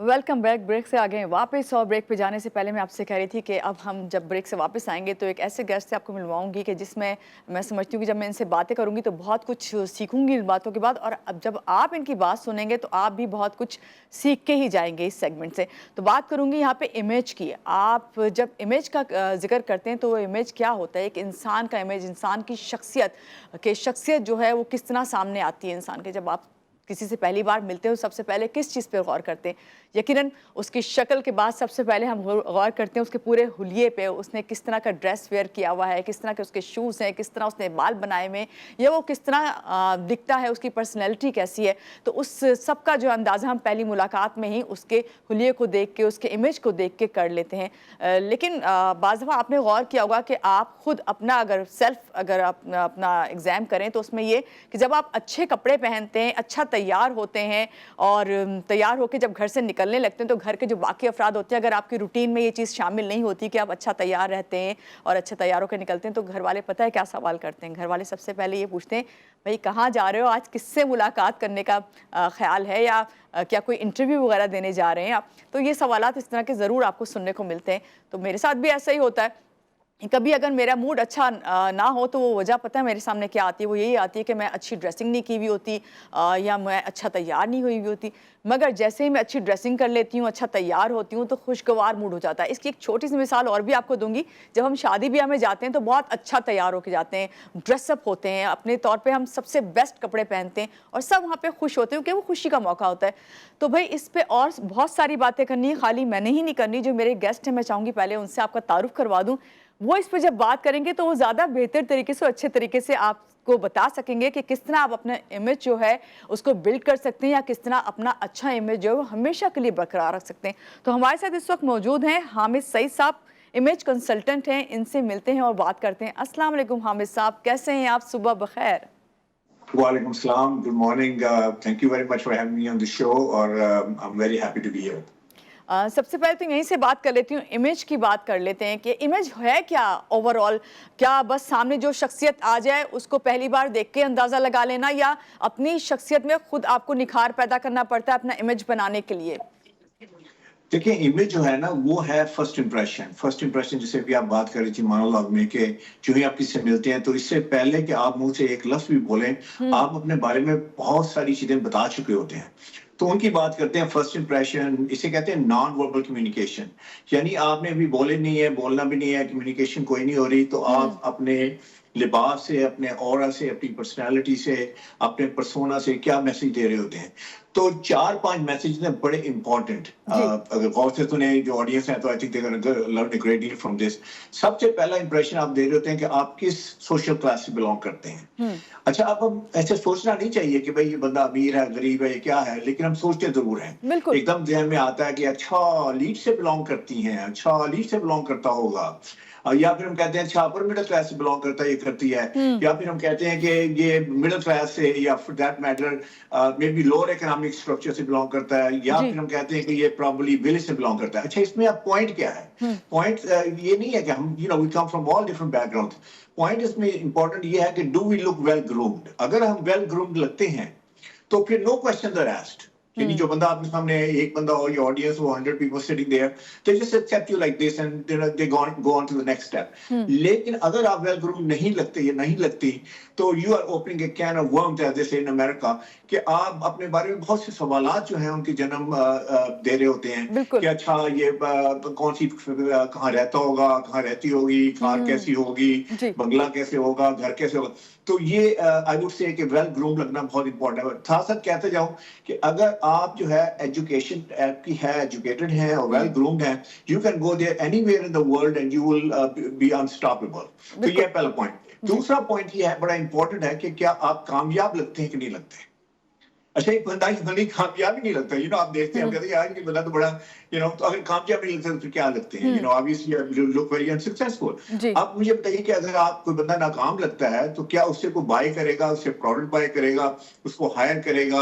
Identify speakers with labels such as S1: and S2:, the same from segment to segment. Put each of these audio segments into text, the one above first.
S1: Welcome back. Break से आ गए हैं वापस, और ब्रेक पे जाने से पहले मैं आपसे कह रही थी कि अब हम जब ब्रेक से वापस आएंगे तो एक ऐसे गेस्ट से आपको मिलवाऊंगी कि जिसमें मैं समझती हूँ कि जब मैं इनसे बातें करूंगी तो बहुत कुछ सीखूंगी इन बातों के बाद, और अब जब आप इनकी बात सुनेंगे तो आप भी बहुत कुछ सीख के ही जाएंगे इस सेगमेंट से। तो बात करूंगी यहाँ पे इमेज की। आप जब इमेज का जिक्र करते हैं तो वो इमेज क्या होता है? एक इंसान का इमेज, इंसान की शख्सियत जो है वो किस तरह सामने आती है इंसान के। जब आप किसी से पहली बार मिलते हो सबसे पहले किस चीज़ पे गौर करते हैं? यकीनन उसकी शक्ल के बाद सबसे पहले हम गौर करते हैं उसके पूरे हुलिये पे, उसने किस तरह का ड्रेस वेयर किया हुआ है, किस तरह के उसके शूज़ हैं, किस तरह उसने बाल बनाए हुए हैं, या वो किस तरह दिखता है, उसकी पर्सनैलिटी कैसी है। तो उस सब का जो अंदाज़ा हम पहली मुलाकात में ही उसके हुलिये को देख के, उसके इमेज को देख के कर लेते हैं। लेकिन बाज़ दफ़ा आपने गौर किया होगा कि आप खुद अपना अगर अपना एग्ज़ाम करें तो उसमें ये कि जब आप अच्छे कपड़े पहनते हैं, अच्छा तैयार होते हैं और तैयार होकर जब घर से निकलने लगते हैं तो घर के जो बाकी अफराद होते हैं, अगर आपकी रूटीन में ये चीज़ शामिल नहीं होती कि आप अच्छा तैयार रहते हैं और अच्छे तैयार होकर निकलते हैं, तो घर वाले पता है क्या सवाल करते हैं? घर वाले सबसे पहले ये पूछते हैं, भाई कहाँ जा रहे हो, आज किससे मुलाकात करने का ख्याल है, या क्या कोई इंटरव्यू वगैरह देने जा रहे हैं आप? तो ये सवालात इस तरह के ज़रूर आपको सुनने को मिलते हैं। तो मेरे साथ भी ऐसा ही होता है। कभी अगर मेरा मूड अच्छा ना हो तो वो वजह पता है मेरे सामने क्या आती है? वो यही आती है कि मैं अच्छी ड्रेसिंग नहीं की हुई होती, या मैं अच्छा तैयार नहीं हुई हुई होती। मगर जैसे ही मैं अच्छी ड्रेसिंग कर लेती हूँ, अच्छा तैयार होती हूँ, तो खुशगवार मूड हो जाता है। इसकी एक छोटी सी मिसाल और भी आपको दूंगी। जब हम शादी ब्याह में जाते हैं तो बहुत अच्छा तैयार होकर जाते हैं, ड्रेसअप होते हैं, अपने तौर पे हम सबसे बेस्ट कपड़े पहनते हैं और सब वहाँ पे खुश होते हैं क्योंकि वो खुशी का मौका होता है। तो भाई इस पे और बहुत सारी बातें करनी है, खाली मैंने ही नहीं करनी। जो मेरे गेस्ट हैं मैं चाहूँगी पहले उनसे आपका तारुफ करवा दूँ। वो इस पे जब बात करेंगे तो वो ज़्यादा बेहतर तरीके से, अच्छे तरीके से आपको बता सकेंगे कि किस तरह आप अपना इमेज जो है उसको बिल्ड कर सकते हैं, या किस तरह अपना अच्छा इमेज जो है वो हमेशा के लिए बरकरार रख सकते हैं। तो हमारे साथ इस वक्त मौजूद हैं हामिद सईद साहब, इमेज कंसल्टेंट हैं। इनसे मिलते हैं और बात करते हैं। अस्सलाम वालेकुम हामिद साहब, कैसे हैं आप? सुबह बखैर।
S2: Walaikum salam. Good morning. Thank you very much for having me on the show. और I'm very happy to be here.
S1: सबसे पहले तो यहीं से बात कर लेती हूँ, इमेज की बात कर लेते हैं कि इमेज है क्या ओवरऑल? क्या बस सामने जो शख्सियत आ जाए उसको पहली बार देख के अंदाज़ा लगा लेना, या अपनी शख्सियत में खुद आपको निखार पैदा करना पड़ता है अपना इमेज बनाने के लिए?
S2: देखिए, इमेज जो है ना वो है फर्स्ट इंप्रेशन जिसे भी आप बात कर रही थी मोनोलॉग में, कि जो ही आप किससे मिलते हैं तो इससे पहले कि आप मुंह से एक लफ्ज भी बोलें आप अपने बारे में बहुत सारी चीजें बता चुके होते हैं। तो उनकी बात करते हैं फर्स्ट इंप्रेशन। इसे कहते हैं नॉन वर्बल कम्युनिकेशन, यानी आपने अभी बोले नहीं है, बोलना भी नहीं है, कम्युनिकेशन कोई नहीं हो रही, तो आप अपने लिबास से, अपने ऑरा से, अपनी पर्सनालिटी से, अपने पर्सोना से क्या मैसेज दे रहे होते हैं। तो 4-5 मैसेज हैं बड़े इंपॉर्टेंट। अगर गौर से सुने जो ऑडियंस है तो I think they gonna learn a great deal from this. सबसे पहला इंप्रेशन आप दे रहे होते हैं कि आप किस सोशल क्लास से बिलोंग करते हैं। अच्छा, अब हम ऐसे सोचना नहीं चाहिए कि भाई ये बंदा अमीर है, गरीब है, ये क्या है, लेकिन हम सोचते जरूर हैं। एकदम ज़हन में आता है कि अच्छा लीड से बिलोंग करती हैं, अच्छा लीड से बिलोंग करता होगा, या फिर हम कहते हैं अच्छा अपर मिडिल क्लास से बिलोंग करता है, ये करती है, या फिर हम कहते हैं कि ये मिडिल क्लास से, या for that matter may be lower economic structure से बिलोंग करता है, या फिर हम कहते हैं कि ये प्रॉब्ली विलेज से बिलोंग करता है। अच्छा, इसमें अब पॉइंट क्या है? पॉइंट ये नहीं है कि हम we come from all different background. Point इसमें इंपॉर्टेंट ये है कि do we look well groomed. अगर हम वेल ग्रूम्ड लगते हैं तो फिर नो क्वेश्चन आर आस्क्ड। यानी जो बंदा आपके सामने, एक बंदा हो, your audience हो, 100 people sitting there, they just accept you like this and they go on to the next step. लेकिन अगर आप well groomed नहीं लगते या नहीं लगती तो you are opening a can of worms as they say in America, कि आप अपने बारे में बहुत से सवालात जो हैं उनके जन्म दे रहे होते हैं कि अच्छा ये कौन सी, कहाँ रहता होगा, कहाँ रहती होगी, कार कैसी होगी, बंगला कैसे होगा, घर कैसे होगा। तो ये आई वुड से कि वेल ग्रूम लगना बहुत इंपॉर्टेंट है। साथ साथ कहते जाऊं कि अगर आप जो है एजुकेशन आपकी है, एजुकेटेड है और वेल ग्रूम्ड है, you can go there anywhere in the world and you will be unstoppable. तो ये पहला पॉइंट। दूसरा पॉइंट ये है, बड़ा इंपॉर्टेंट है, कि क्या आप कामयाब लगते हैं कि नहीं लगते। अच्छा, एक बंदा कामयाब ही नहीं लगता, आप देखते हैं, कहते हैं यार ये बंदा तो बड़ा, तो अगर कामयाब नहीं लगता तो क्या लगते हैं, obviously you look very unsuccessful. अब मुझे बताइए कि अगर आप कोई बंदा नाकाम लगता है तो क्या उससे कोई बाय करेगा, उससे प्रोडक्ट बाय करेगा, उसको हायर करेगा,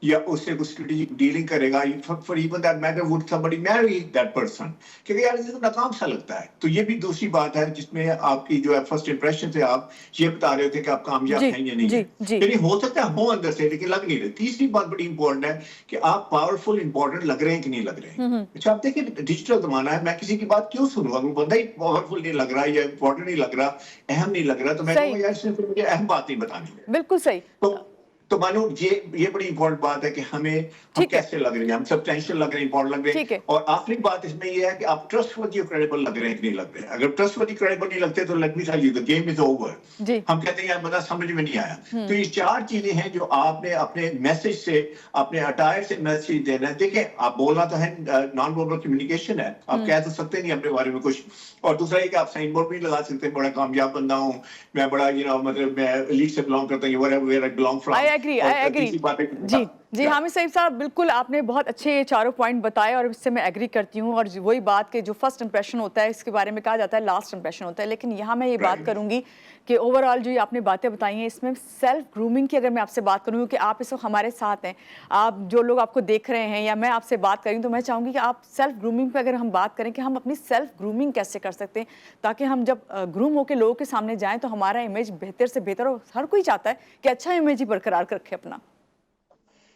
S2: या उससे कुछ स्ट्रेटेजिक डीलिंग करेगा? For even that matter would somebody Mary that person? क्योंकि यार ये तो नाकाम सा लगता है। तो ये भी दूसरी बात है जिसमें आपकी जो है फर्स्ट इंप्रेशन से आप ये बता रहे होते हैं कि आप कामयाब हैं या नहीं है। यानी हो सकता है हो अंदर से, लेकिन लग नहीं रही। تیسری بات بڑی امپورٹنٹ ہے کہ آپ پاورفل امپورٹنٹ لگ رہے ہیں کہ نہیں لگ رہے ہیں. اچھا آپ دیکھیں ڈیجیٹل زمانہ ہے, میں کسی کی بات کیوں سنوں؟ اگر بندہ ہی پاورفل نہیں لگ رہا یا امپورٹنٹ نہیں لگ رہا, اہم نہیں لگ رہا, تو میں کہوں
S1: صحیح.
S2: گا یار اس نے پھر مجھے اہم بات نہیں بتانی.
S1: بالکل صحیح.
S2: تو مانو یہ بڑی امپورٹنٹ بات ہے کہ ہم
S1: ٹھیک ہے.
S2: کیسے لگ رہے ہیں, ہم سبسٹینشیل لگ رہے ہیں, امپورٹنٹ لگ رہے ہیں.
S1: ٹھیک ہے.
S2: اور آخری بات اس میں یہ ہے کہ آپ ٹرسٹ ورتھی اور کریڈیبل لگ رہے ہیں کہ نہیں لگ رہے ہیں. اگر ٹرسٹ ورتھی کریڈیبل نہیں لگتے تو let me tell you the game is over.
S1: جی.
S2: ہم کہتے ہیں یار بندہ سمجھ میں نہیں آیا. تو یہ چار چیزیں ہیں جو آپ نے اپنے میسج سے, اپنے اٹائر سے میسج دینا ہے. دیکھیں آپ بولنا تو ہے, نان وربل کمیونیکیشن ہے, آپ کہہ تو سکتے نہیں اپنے بارے میں کچھ. اور دوسرا یہ کہ آپ سائن بورڈ بھی لگا سکتے ہیں, بڑا کامیاب بندہ ہوں میں, بڑا مطلب میں لیڈ سے بلانگ کرتا ہوں, where I belong from.
S1: I agree. جی جی حامد سعید صاحب, بالکل آپ نے بہت اچھے یہ چاروں پوائنٹ بتائے اور اس سے میں ایگری کرتی ہوں. اور وہی بات کہ جو فرسٹ امپریشن ہوتا ہے اس کے بارے میں کہا جاتا ہے لاسٹ امپریشن ہوتا ہے, لیکن یہاں میں یہ بات کروں گی کہ اوور آل جو آپ نے باتیں بتائی ہیں اس میں سیلف گرومنگ کی اگر میں آپ سے بات کروں کہ آپ اس وقت ہمارے ساتھ ہیں, آپ جو لوگ آپ کو دیکھ رہے ہیں یا میں آپ سے بات کروں تو میں چاہوں گی کہ آپ سیلف گرومنگ پہ اگر ہم بات کریں کہ ہم اپنی سیلف گرومنگ کیسے کر سکتے ہیں تاکہ ہم جب گروم ہو کے لوگوں کے سامنے جائیں تو ہمارا امیج بہتر سے بہتر, اور ہر کوئی چاہتا ہے کہ اچھا امیج ہی برقرار رکھے اپنا.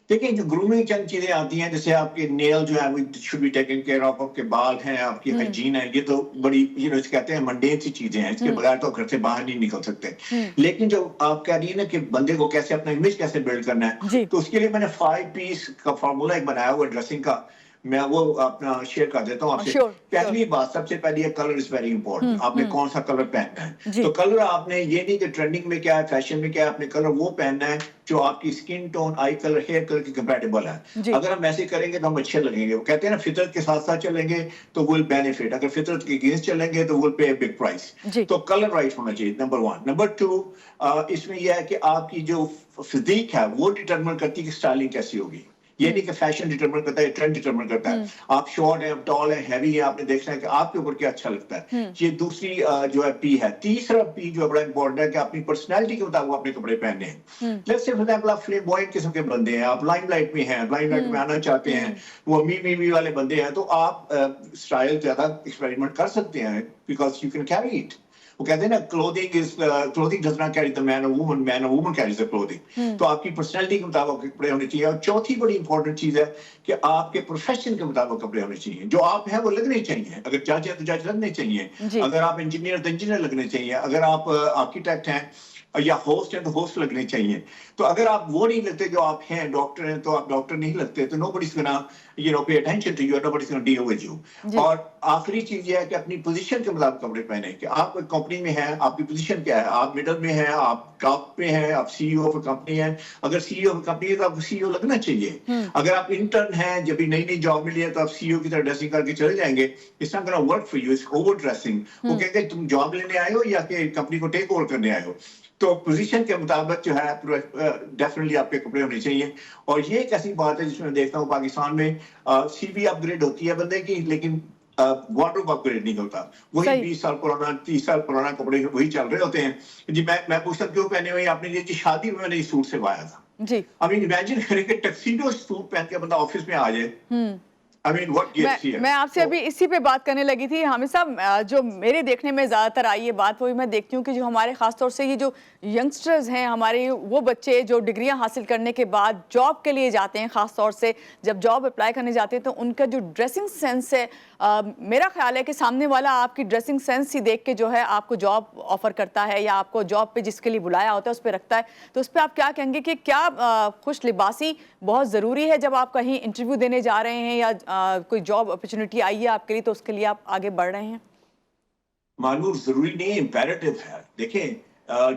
S2: دیکھیں جو گرومنگ چند چیزیں آتی ہیں, جیسے آپ کے نیل جو ہے وہ should be taken care of, آپ کے بال ہیں, آپ کی ہائیجین ہے, یہ تو بڑی کہتے ہیں منڈین سی چیزیں ہیں, اس کے بغیر تو گھر سے باہر نہیں نکل سکتے. لیکن جو آپ کہہ رہی ہیں نا کہ بندے کو کیسے اپنا امیج کیسے بلڈ کرنا ہے, تو اس کے لیے میں نے 5 پیس کا فارمولا ایک بنایا ہوا ڈریسنگ کا, میں وہ اپنا شیئر کر دیتا ہوں آپ سے. پہلی بات, سب سے پہلی ہے کلر از ویری امپورٹنٹ. آپ نے کون سا کلر پہننا ہے, تو کلر آپ نے یہ نہیں کہ ٹرینڈنگ میں کیا ہے, فیشن میں کیا ہے, آپ نے کلر وہ پہننا ہے جو آپ کی اسکن ٹون, آئی کلر, ہیئر کلر کی کمپیٹیبل ہے. اگر ہم ایسے کریں گے تو ہم اچھے لگیں گے. وہ کہتے ہیں نا فطرت کے ساتھ ساتھ چلیں گے تو ول بینیفٹ, اگر فطرت کے اگینسٹ چلیں گے تو ول پے اے بگ پرائز. تو کلر رائٹ ہونا چاہیے, نمبر 1. نمبر 2, اس میں یہ ہے کہ آپ کی جو فزیک ہے وہ ڈٹرمن کرتی ہے کہ اسٹائلنگ کیسی ہوگی. یہ نہیں کہ فیشن ڈٹرمن کرتا ہے, ٹرینڈ ڈٹرمن کرتا ہے. آپ شارٹ ہیں, ٹال ہیں, ہیوی ہیں, آپ نے دیکھنا ہے کہ آپ کے اوپر کیا اچھا لگتا ہے. یہ دوسری جو ہے پی ہے. تیسرا پی جو بڑا امپورٹنٹ ہے کہ اپنی پرسنالٹی کے مطابق اپنے کپڑے پہننے ہیں. جیسے فار ایگزامپل آپ فلیمبوائنٹ قسم کے بندے ہیں, آپ لائم لائٹ میں ہیں, لائم لائٹ میں آنا چاہتے ہیں, وہ می والے بندے ہیں, تو آپ اسٹائل زیادہ ایکسپیریمنٹ کر سکتے ہیں because you can carry it. وہ کہتے ہیں نا clothing does not carry the man or woman carries the clothing. تو آپ کی پرسنالٹی کے مطابق کپڑے ہونے چاہیے. اور چوتھی بڑی امپورٹنٹ چیز ہے کہ آپ کے پروفیشن کے مطابق کپڑے ہونے چاہیے. جو آپ ہیں وہ لگنے چاہیے, اگر جج ہیں تو جج لگنے چاہیے, اگر آپ انجینئر تو انجینئر لگنے چاہیے, اگر آپ آرکیٹیکٹ ہیں یا ہوسٹ ہیں تو ہوسٹ لگنے چاہیے. تو اگر آپ وہ نہیں لگتے جو آپ ہیں, ڈاکٹر ہیں تو آپ ڈاکٹر نہیں لگتے, تو nobody's gonna pay attention to you, nobody's gonna deal with you. اور آخری چیز یہ ہے کہ اپنی پوزیشن کے مطابق کپڑے پہنے, کہ آپ کمپنی میں ہیں, آپ کی پوزیشن کیا ہے, آپ مڈل میں ہیں, آپ ٹاپ پہ ہیں, آپ سی ای او آف کمپنی ہیں. اگر سی ای او آف کمپنی ہے تو آپ کو سی ای او لگنا چاہیے. اگر آپ انٹرن ہیں, جب بھی نئی جاب ملی ہے تو آپ سی ای او کی طرح ڈریسنگ کر کے چلے جائیں گے, it's not gonna work for you, it's over dressing. وہ کہیں گے تم جاب لینے آئے ہو یا کہ کمپنی کو ٹیک اوور کرنے آئے ہو. تو پوزیشن کے مطابق جو ہے ڈیفینیٹلی آپ کے کپڑے ہونے چاہیے. اور یہ ایک ایسی بات ہے جس میں دیکھتا ہوں پاکستان میں سی وی اپ گریڈ ہوتی ہے بندے کی, لیکن وارڈروب اپ گریڈ نہیں ہوتا. وہی 20 سال پرانا, 30 سال پرانا کپڑے وہی چل رہے ہوتے ہیں. جی میں پوچھتا کیوں پہنے ہوئے آپ نے, یہ شادی میں نے یہ سوٹ سلوایا تھا. جی اب امیجن کریں کہ ٹکسیڈو سوٹ پہن کے بندہ آفس میں آ جائے.
S1: میں آپ سے ابھی اسی پہ بات کرنے لگی تھی حامد صاحب. جو میرے دیکھنے میں زیادہ تر آئی ہے بات, وہی میں دیکھتی ہوں کہ جو ہمارے خاص طور سے یہ جو ینگسٹرز ہیں, ہمارے وہ بچے جو ڈگریاں حاصل کرنے کے بعد جاب کے لیے جاتے ہیں, خاص طور سے جب جاب اپلائی کرنے جاتے ہیں تو ان کا جو ڈریسنگ سینس ہے, میرا خیال ہے کہ سامنے والا آپ کی ڈریسنگ سینس ہی دیکھ کے جو ہے آپ کو جاب آفر کرتا ہے یا آپ کو جاب پہ جس کے لیے بلایا ہوتا ہے اس پہ رکھتا ہے. تو اس پہ آپ کیا کہیں گے کہ کیا خوش لباسی بہت ضروری ہے جب آپ کہیں انٹرویو دینے جا رہے ہیں یا کوئی جاب اپرچونٹی آئی ہے آپ کے لیے تو اس کے لیے آپ آگے بڑھ رہے ہیں؟
S2: معلوم ضروری نہیں, امپیریٹو ہے. دیکھیں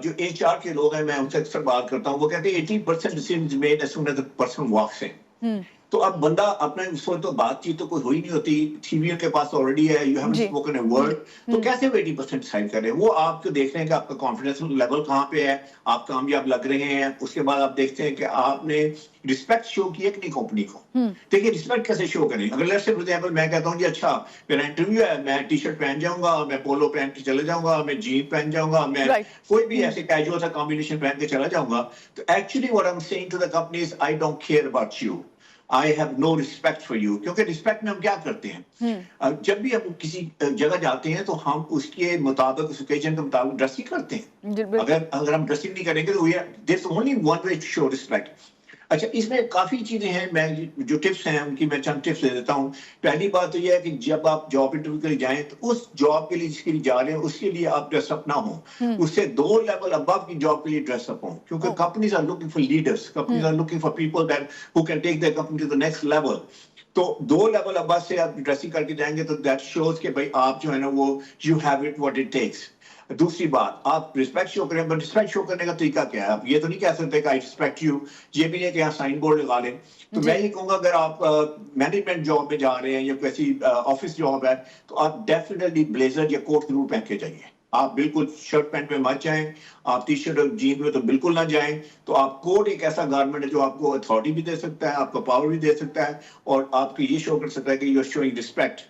S2: جو ایچ آر کے لوگ ہیں, میں ان سے اکثر بات کرتا ہوں, وہ کہتے ہیں 80% decisions made as soon as the person walks in. تو اب بندہ اپنا اس وقت تو بات چیت تو کوئی ہوئی نہیں ہوتی, ٹی وی کے پاس آلریڈی ہے, you haven't spoken a word, تو کیسے وہ 80% ڈیسائڈ کر رہے ہیں؟ وہ آپ کو دیکھ رہے ہیں کہ آپ کا کانفیڈنس لیول کہاں پہ ہے, آپ کامیاب لگ رہے ہیں. اس کے بعد آپ دیکھتے ہیں کہ آپ نے رسپیکٹ شو کی ہے کہ نہیں کمپنی کو. دیکھیے رسپیکٹ کیسے شو کریں. اگر لیٹس سے فار ایگزامپل میں کہتا ہوں جی اچھا میرا انٹرویو ہے, میں ٹی شرٹ پہن جاؤں گا, میں پولو پہن کے چلے جاؤں گا, میں جین پہن جاؤں گا, میں کوئی بھی ایسے کیجول سا کمبینیشن پہن کے چلا جاؤں گا, تو actually what I am saying to the company is I don't care about you, I have no respect for you. کیونکہ رسپیکٹ میں ہم کیا کرتے ہیں, جب بھی ہم کسی جگہ جاتے ہیں تو ہم اس کے مطابق, اس اوکیزن کے مطابق ڈریسنگ کرتے ہیں. اگر ہم ڈریسنگ نہیں کریں گے تو there's only one way to show respect. अच्छा, इसमें काफ़ी चीज़ें हैं, मैं जो टिप्स हैं उनकी मैं चंद टिप्स दे देता हूँ। पहली बात तो ये है कि जब आप जॉब इंटरव्यू के लिए जाएँ, तो उस जॉब के लिए जिसके लिए जा रहे हैं, उसके लिए आप ड्रेस अप ना हों।
S1: हुँ,
S2: उससे 2 लेवल अबव की जॉब के लिए ड्रेस अप हों, क्योंकि
S1: oh!
S2: Companies are looking for leaders, companies
S1: um,
S2: are looking for people that who can take their company to the next level. तो 2 लेवल अबव से आप ड्रेसिंग करके जाएँगे तो दैट शोज़ कि भई आप जो है ना वो you have it what it takes. दूसरी बात, आप रिस्पेक्ट शो करें, बट रिस्पेक्ट शो करने का तरीका क्या है? आप ये तो नहीं कह सकते कि आई रिस्पेक्ट यू, ये भी नहीं है कि आप साइन बोर्ड लगा लें। तो मैं
S1: जी,
S2: ये कहूँगा, अगर आप मैनेजमेंट जॉब में जा रहे हैं या कोई ऐसी ऑफिस जॉब है, तो आप डेफिनिटली ब्लेजर या कोट जरूर पहन के जाइए। आप बिल्कुल शर्ट पैंट में मत जाएं, आप टी शर्ट और जीन में तो बिल्कुल ना जाएं। तो आप कोट एक ऐसा गारमेंट है जो आपको अथॉरिटी भी दे सकता है, आपको पावर भी दे सकता है, और आपको ये शो कर सकता है कि you are showing respect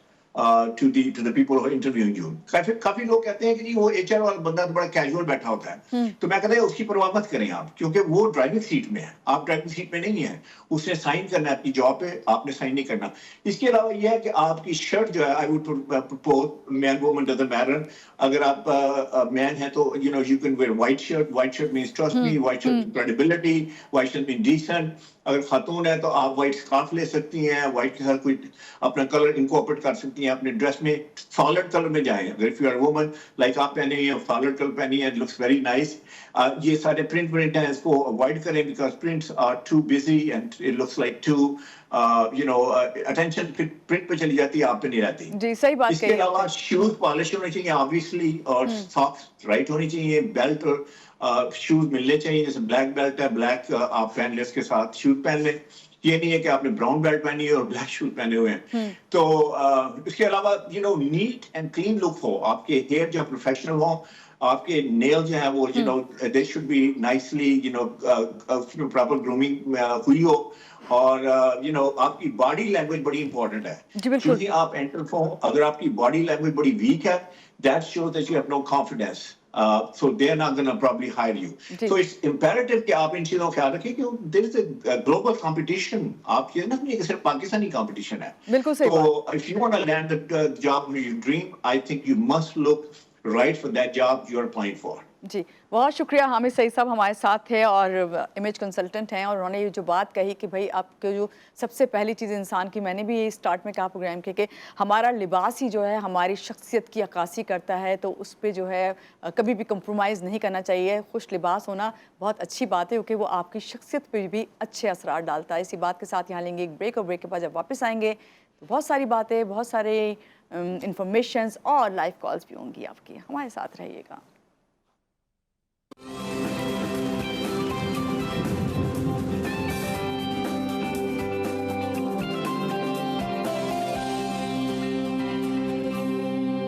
S2: to the people who are interviewing you. काफी लोग कहते हैं कि जी वो एचआर वाला बंदा तो बड़ा कैजुअल बैठा होता है।
S1: हुँ,
S2: तो मैं कहता है उसकी परवाह मत करें आप, क्योंकि वो ड्राइविंग सीट में है, आप ड्राइविंग सीट में नहीं है। उसने साइन करना है आपकी जॉब पे, आपने साइन नहीं करना। इसके अलावा ये है कि आपकी शर्ट जो है, I would propose, man woman doesn't matter. अगर आप मैन है तो you know you can wear white shirt. White shirt means trust
S1: hmm,
S2: me, white shirt
S1: hmm,
S2: means credibility, white shirt means decent. अगर खातून है तो आप व्हाइट स्कार्फ ले सकती हैं, व्हाइट के साथ कोई अपना कलर इनकॉर्पोरेट कर सकती हैं अपने ड्रेस में। सॉलिड कलर में जाएं, अगर if you are woman like आप पहने हैं सॉलिड कलर पहनी है, इट लुक्स वेरी नाइस। ये सारे प्रिंट हैं, इसको अवॉइड करें, because prints are too busy and it looks like to attention print पे चली जाती है, आप पे नहीं रहती।
S1: जी, सही बात
S2: इसके
S1: कही
S2: अलावा
S1: आपने।
S2: शूज पॉलिश होने चाहिए ऑब्वियसली, और
S1: हुँ,
S2: सॉक्स राइट होनी चाहिए, बेल्ट और शूज मिलने चाहिए। जैसे ब्लैक बेल्ट है, ब्लैक आप पहन लें, उसके साथ शूज पहन लें। ये नहीं है कि आपने ब्राउन बेल्ट पहनी है और ब्लैक शूज पहने हुए हैं।
S1: हुँ,
S2: तो इसके अलावा नीट एंड क्लीन लुक हो, आपके हेयर जो प्रोफेशनल हो, आपके नेल जो है वो
S1: um,
S2: they should be nicely proper grooming हुई हो। और आपकी बॉडी लैंग्वेज बड़ी इंपॉर्टेंट है।
S1: जी,
S2: जो
S1: बिल्कुल।
S2: ही आप एंटर हो, अगर आपकी बॉडी लैंग्वेज बड़ी वीक है, that shows that you have no confidence, so they're not going to probably hire you.
S1: जी,
S2: So it's imperative कि आप इन चीजों का ख्याल रखें कि there is a global competition. आप ये ना नहीं कि सिर्फ पाकिस्तानी competition है।
S1: बिल्कुल सही
S2: तो
S1: बात।
S2: if you want to land the job of your dream, I think you must look right for that job you're applying for.
S1: जी, बहुत शुक्रिया हामिद सईद साहब हमारे साथ थे और इमेज कंसल्टेंट हैं, और उन्होंने ये जो बात कही कि भई आपके जो सबसे पहली चीज़ इंसान की, मैंने भी ये स्टार्ट में कहा प्रोग्राम के कि हमारा लिबास ही जो है हमारी शख्सियत की अक्कासी करता है, तो उस पे जो है कभी भी कंप्रोमाइज़ नहीं करना चाहिए। खुश लिबास होना बहुत अच्छी बात है, क्योंकि वो आपकी शख्सियत पे भी अच्छे असरार डालता है। इसी बात के साथ यहाँ लेंगे एक ब्रेक, और ब्रेक के बाद जब वापस आएँगे तो बहुत सारी बातें, बहुत सारे इन्फॉर्मेशंस और लाइव कॉल्स भी होंगी आपकी। हमारे साथ रहिएगा।